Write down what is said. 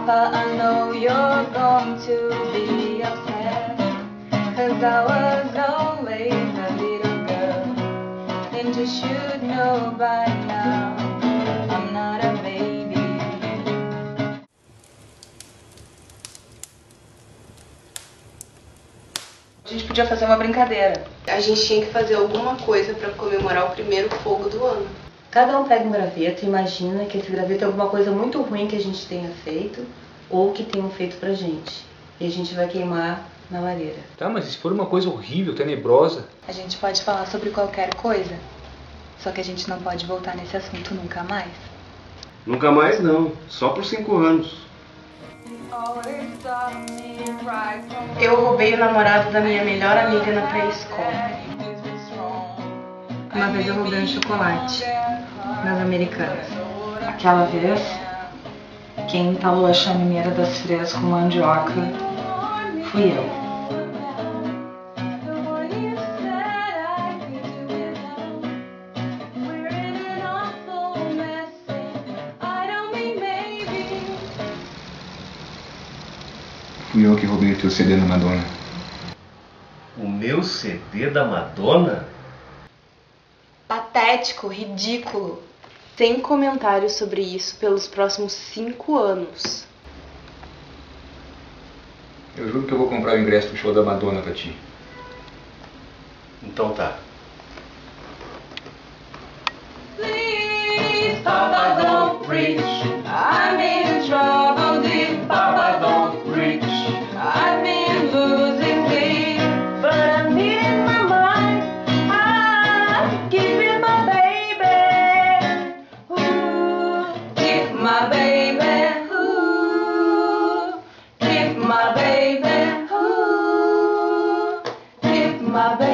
Papa, I know you're going to be upset, 'cause I was always a little girl, and you should know by now I'm not a baby. A gente podia fazer uma brincadeira. A gente tinha que fazer alguma coisa pra comemorar o primeiro fogo do ano. Cada um pega um graveto e imagina que esse graveto é alguma coisa muito ruim que a gente tenha feito ou que tenham feito pra gente. E a gente vai queimar na lareira. Tá, mas e se for uma coisa horrível, tenebrosa? A gente pode falar sobre qualquer coisa, só que a gente não pode voltar nesse assunto nunca mais. Nunca mais não, só por 5 anos. Eu roubei o namorado da minha melhor amiga na pré-escola. Uma vez eu roubei um chocolate nas Americanas. Aquela vez, quem entalou a chamineira das freiras com mandioca fui eu. Fui eu que roubei o teu CD da Madonna. O meu CD da Madonna? Patético, ridículo. Sem comentários sobre isso pelos próximos 5 anos. Eu juro que eu vou comprar o ingresso pro show da Madonna pra ti. Então tá. Please, Papa, don't preach. I'm in trouble deep. Papa, don't preach. I've been losing sleep, but I'm in my mind. I'm keeping my baby. Ooh, keep my baby. Ooh, keep my baby. Ooh, keep my baby.